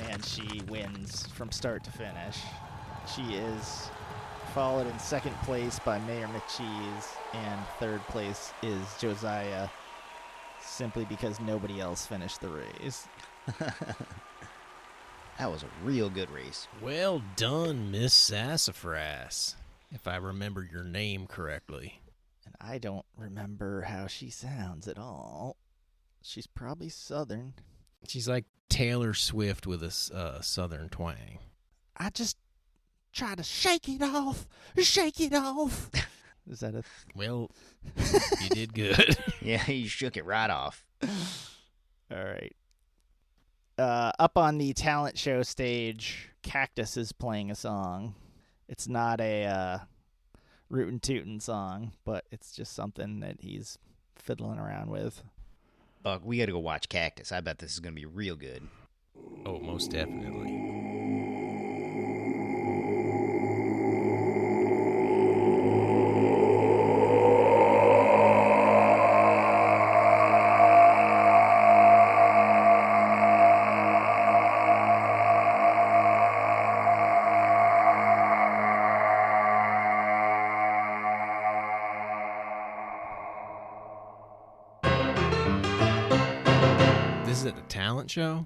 and she wins from start to finish. She is followed in second place by Mayor McCheese, and third place is Josiah, simply because nobody else finished the race. That was a real good race. Well done, Miss Sassafras, if I remember your name correctly. And I don't remember how she sounds at all. She's probably Southern. She's like Taylor Swift with a southern twang. I just try to shake it off. Shake it off. Is that a... Well, you did good. Yeah, you shook it right off. All right. Up on the talent show stage, Cactus is playing a song. It's not a Rootin' Tootin' song, but it's just something that he's fiddling around with. Buck, we gotta go watch Cactus. I bet this is gonna be real good. Oh, most definitely. This is at a talent show?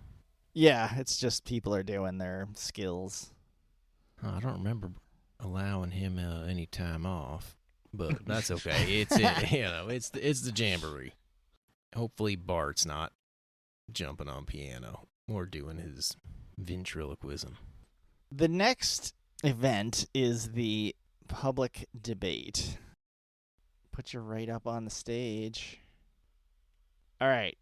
Yeah, it's just people are doing their skills. Oh, I don't remember allowing him any time off, but that's okay. It's the Jamboree. Hopefully Bart's not jumping on piano or doing his ventriloquism. The next event is the public debate. Put you right up on the stage. All right.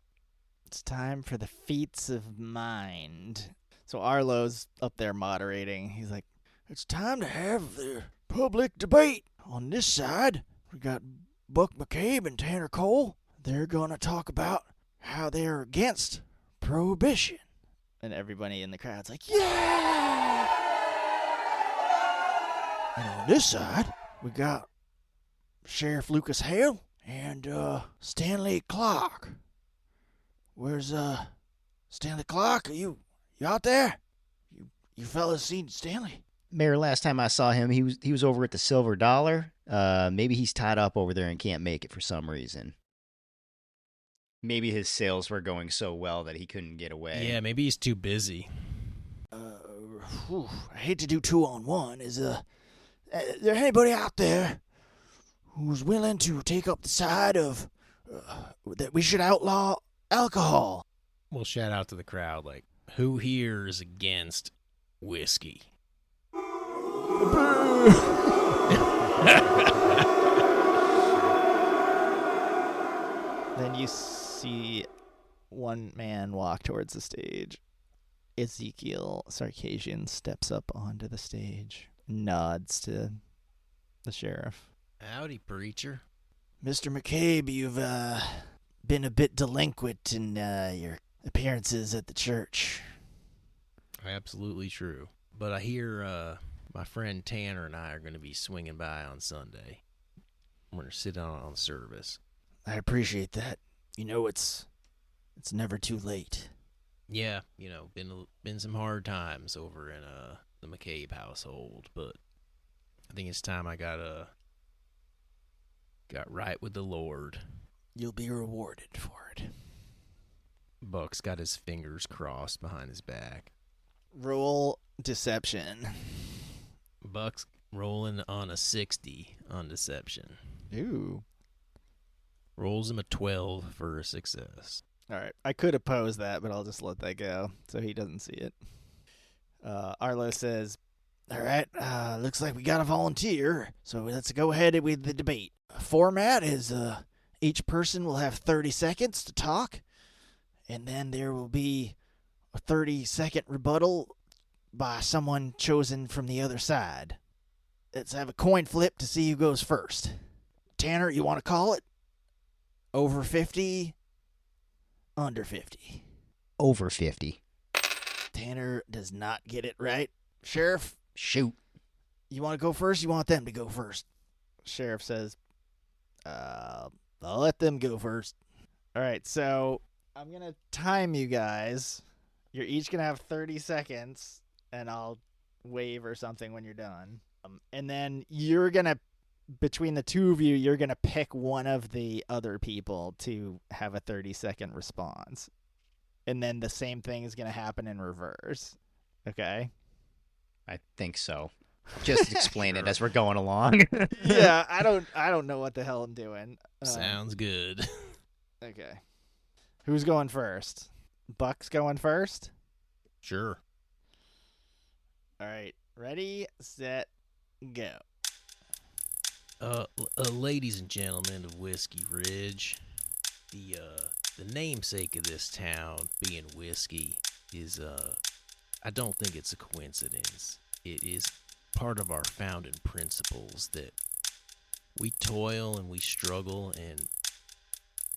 It's time for the feats of mind. So Arlo's up there moderating. He's like, it's time to have the public debate. On this side, we got Buck McCabe and Tanner Cole. They're going to talk about how they're against prohibition. And everybody in the crowd's like, yeah! And on this side, we got Sheriff Lucas Hale and Stanley Clark. Where's Stanley Clark? Are you out there? You fellas seen Stanley? Mayor, last time I saw him, he was over at the Silver Dollar. Maybe he's tied up over there and can't make it for some reason. Maybe his sales were going so well that he couldn't get away. Yeah, maybe he's too busy. I hate to do 2-on-1. Is there anybody out there who's willing to take up the side of that we should outlaw alcohol? We'll shout out to the crowd, like, who here is against whiskey? Then you see one man walk towards the stage. Ezekiel Sarkisian steps up onto the stage, nods to the sheriff. Howdy, preacher. Mr. McCabe, you've been a bit delinquent in your appearances at the church. Absolutely true. But I hear my friend Tanner and I are going to be swinging by on Sunday. We're going to sit on service. I appreciate that. You know, it's never too late. Yeah, been some hard times over in the McCabe household, but I think it's time I got Got right with the Lord. You'll be rewarded for it. Buck's got his fingers crossed behind his back. Roll deception. Buck's rolling on a 60 on deception. Ooh. Rolls him a 12 for a success. All right. I could oppose that, but I'll just let that go so he doesn't see it. Arlo says, all right, looks like we got a volunteer, so let's go ahead with the debate. Format is each person will have 30 seconds to talk, and then there will be a 30-second rebuttal by someone chosen from the other side. Let's have a coin flip to see who goes first. Tanner, you want to call it? Over 50, under 50. Over 50. Tanner does not get it right. Sheriff, Shoot. you want to go first? You want them to go first? Sheriff says, I'll let them go first. All right, so I'm going to time you guys. You're each going to have 30 seconds, and I'll wave or something when you're done. And then you're going to, between the two of you, you're going to pick one of the other people to have a 30-second response. And then the same thing is going to happen in reverse. Okay? I think so. Just explain it as we're going along. Yeah, I don't know what the hell I'm doing. Sounds good. Okay. Who's going first? Buck's going first? Sure. All right. Ready, set, go. Ladies and gentlemen of Whiskey Ridge, the namesake of this town being whiskey is, I don't think it's a coincidence. It is part of our founding principles that we toil and we struggle, and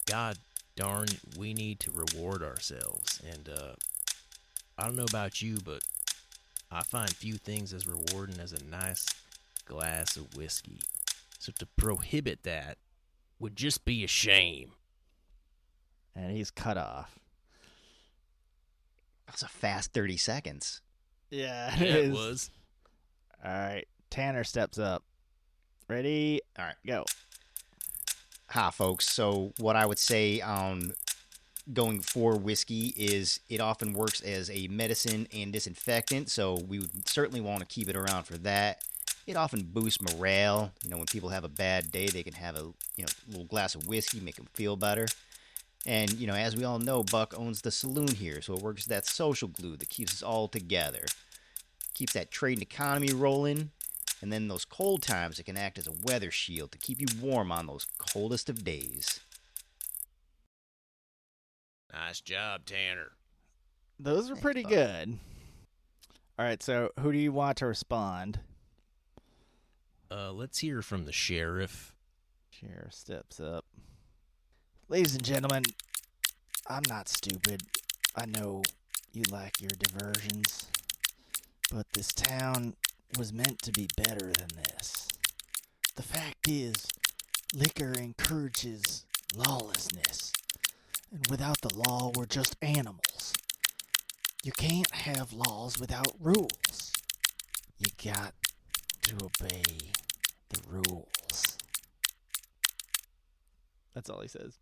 God darn, we need to reward ourselves. And I don't know about you, but I find few things as rewarding as a nice glass of whiskey. So to prohibit that would just be a shame. And he's cut off. That's a fast 30 seconds. Yeah, Yeah, it it is. was. All right. Tanner steps up. Ready? All right. Go. Hi, folks. So what I would say on going for whiskey is it often works as a medicine and disinfectant, so we would certainly want to keep it around for that. It often boosts morale. You know, when people have a bad day, they can have a little glass of whiskey, make them feel better. And, as we all know, Buck owns the saloon here, so it works as that social glue that keeps us all together. Keeps that trade and economy rolling, and then those cold times, it can act as a weather shield to keep you warm on those coldest of days. Nice job, Tanner. Those are pretty good. All right, so who do you want to respond? Let's hear from the sheriff. Sheriff steps up. Ladies and gentlemen, I'm not stupid. I know you like your diversions, but this town was meant to be better than this. The fact is, liquor encourages lawlessness, and without the law, we're just animals. You can't have laws without rules. You got to obey the rules. That's all he says.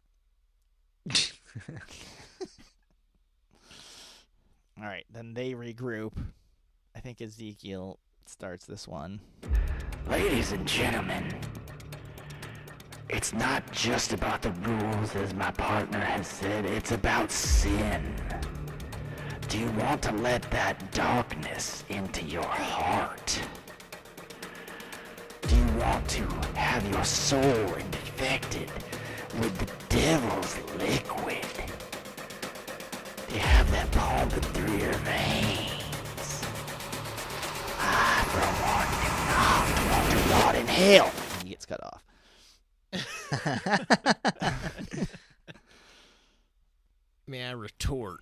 All right, then they regroup. I think Ezekiel starts this one. Ladies and gentlemen, it's not just about the rules, as my partner has said, it's about sin. Do you want to let that darkness into your heart? Do you want to have your soul infected with the devil's liquid? Do you have that pumping through your veins? I, for one, do not want to rot in hell. He gets cut off. May I retort?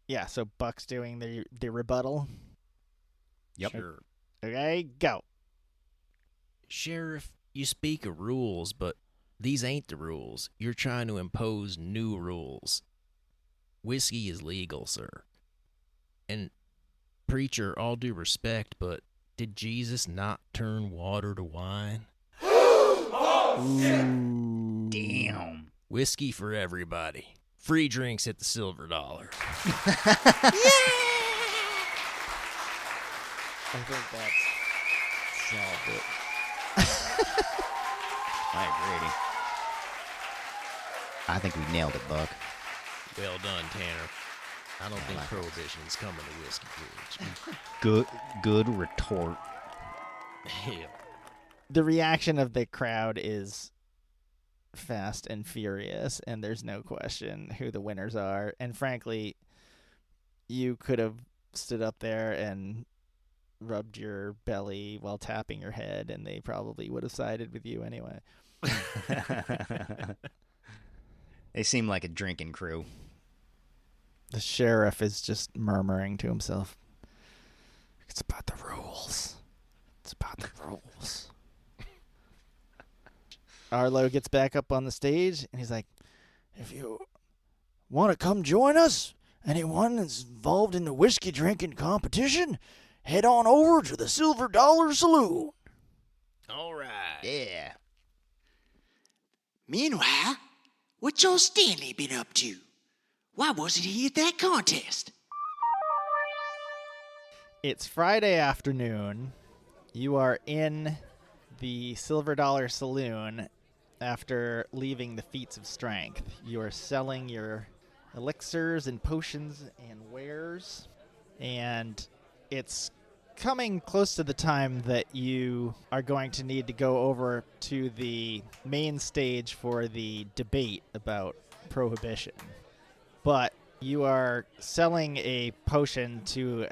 Yeah, so Buck's doing the rebuttal. Yep. Sure. Okay, go. Sheriff, you speak of rules, but these ain't the rules. You're trying to impose new rules. Whiskey is legal, sir. And, preacher, all due respect, but did Jesus not turn water to wine? Damn. Whiskey for everybody. Free drinks at the Silver Dollar. I think that's solved it. I agree. I think we nailed it, Buck. Well done, Tanner. I don't think prohibition's coming to Whiskey Ridge. Good retort. Hell. The reaction of the crowd is fast and furious, and there's no question who the winners are. And frankly, you could have stood up there and rubbed your belly while tapping your head, and they probably would have sided with you anyway. They seem like a drinking crew. The sheriff is just murmuring to himself, "It's about the rules. It's about the rules." Arlo gets back up on the stage, and he's like, "If you want to come join us, anyone that's involved in the whiskey drinking competition, head on over to the Silver Dollar Saloon." All right. Yeah. Meanwhile, what's old Stanley been up to? Why wasn't he at that contest? It's Friday afternoon. You are in the Silver Dollar Saloon after leaving the Feats of Strength. You are selling your elixirs and potions and wares, and it's coming close to the time that you are going to need to go over to the main stage for the debate about prohibition. But you are selling a potion to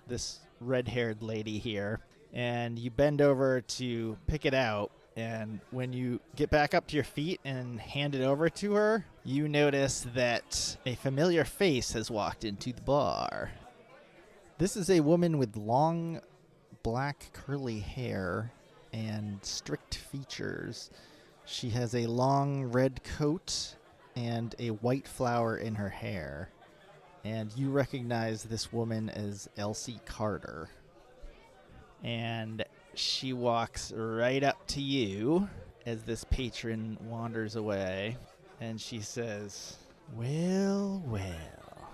this red-haired lady here, and you bend over to pick it out, and when you get back up to your feet and hand it over to her, you notice that a familiar face has walked into the bar. This is a woman with long, black, curly hair and strict features. She has a long red coat and a white flower in her hair. And you recognize this woman as Elsie Carter. And she walks right up to you as this patron wanders away. And she says, "Well, well,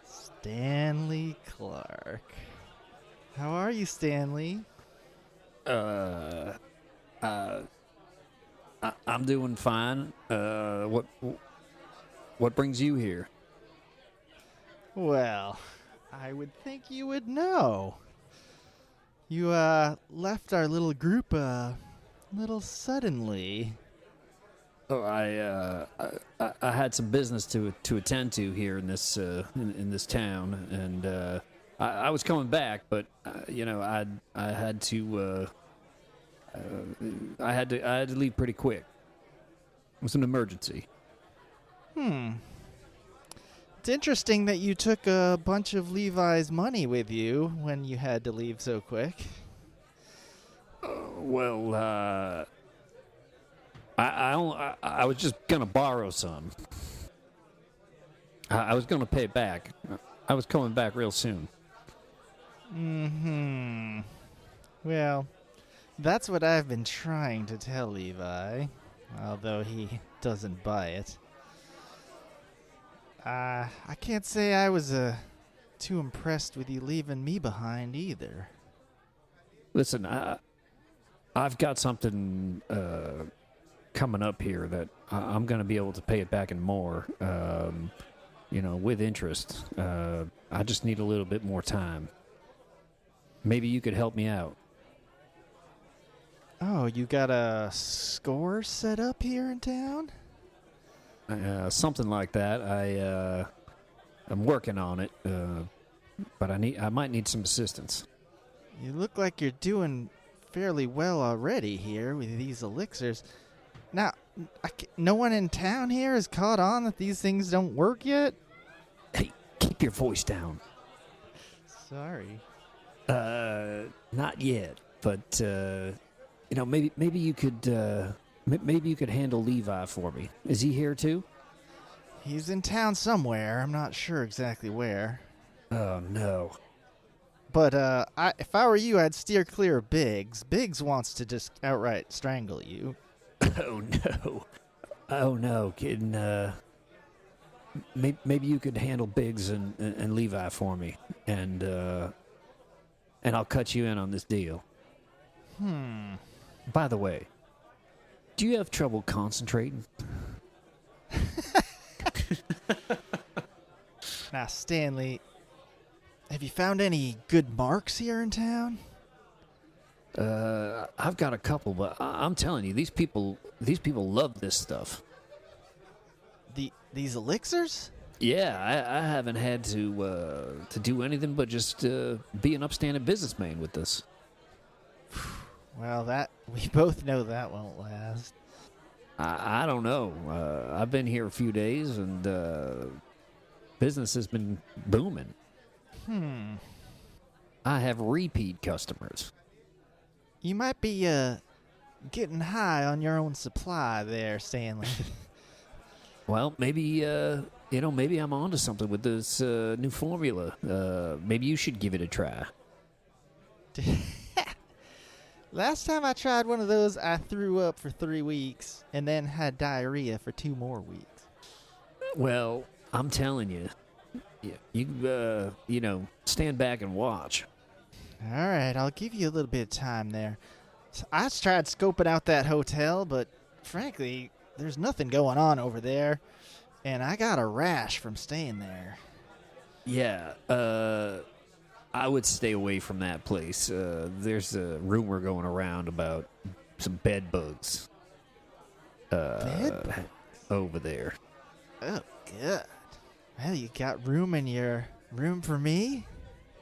Stanley Clark. How are you, Stanley?" I'm doing fine. What brings you here? Well, I would think you would know. You left our little group a little suddenly. Oh, I had some business to attend to here in this in this town, and I was coming back, but I had to leave pretty quick. It was an emergency. It's interesting that you took a bunch of Levi's money with you when you had to leave so quick. I was just gonna borrow some. I was gonna pay it back. I was coming back real soon. Well, that's what I've been trying to tell Levi, although he doesn't buy it. I can't say I was too impressed with you leaving me behind either. Listen, I've got something coming up here that I'm going to be able to pay it back and more, with interest. I just need a little bit more time. Maybe you could help me out. Oh, you got a score set up here in town? Something like that. I'm working on it, but I might need some assistance. You look like you're doing fairly well already here with these elixirs. Now, no one in town here has caught on that these things don't work yet? Hey, keep your voice down. Sorry. Not yet, but maybe you could. Maybe you could handle Levi for me. Is he here too? He's in town somewhere. I'm not sure exactly where. Oh, no. But if I were you, I'd steer clear of Biggs. Biggs wants to just outright strangle you. Oh no. Oh no, kid. Maybe you could handle Biggs and Levi for me, and I'll cut you in on this deal. By the way, do you have trouble concentrating? Now, Stanley, have you found any good marks here in town? I've got a couple, but I'm telling you, these people love this stuff. These elixirs? Yeah, I haven't had to do anything but just be an upstanding businessman with this. Well, we both know that won't last. I don't know. I've been here a few days, and business has been booming. I have repeat customers. You might be getting high on your own supply there, Stanley. Well, maybe maybe I'm onto something with this new formula. Maybe you should give it a try. Last time I tried one of those, I threw up for 3 weeks and then had diarrhea for 2 more weeks. Well, I'm telling you, you stand back and watch. All right, I'll give you a little bit of time there. So I tried scoping out that hotel, but frankly, there's nothing going on over there, and I got a rash from staying there. Yeah, I would stay away from that place. There's a rumor going around about some bed bugs. Bed bugs? Over there. Oh, good. Well, you got room in your room for me?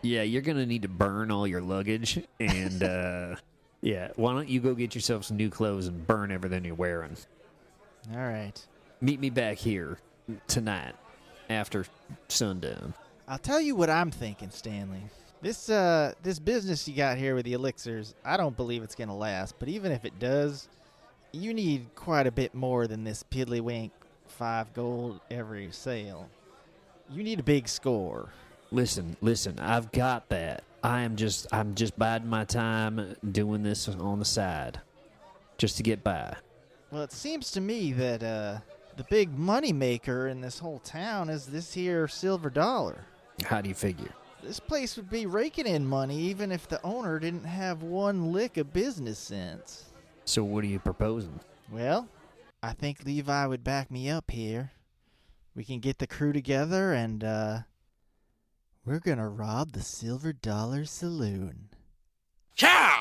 Yeah, you're going to need to burn all your luggage, and, yeah, why don't you go get yourself some new clothes and burn everything you're wearing? All right. Meet me back here tonight after sundown. I'll tell you what I'm thinking, Stanley. This business you got here with the elixirs, I don't believe it's going to last, but even if it does, you need quite a bit more than this piddlywink 5 gold every sale. You need a big score. Listen, I've got that. I'm just biding my time doing this on the side just to get by. Well, it seems to me that the big money maker in this whole town is this here silver dollar. How do you figure? This place would be raking in money even if the owner didn't have one lick of business sense. So what are you proposing? Well, I think Levi would back me up here. We can get the crew together and we're gonna rob the Silver Dollar Saloon. Ciao!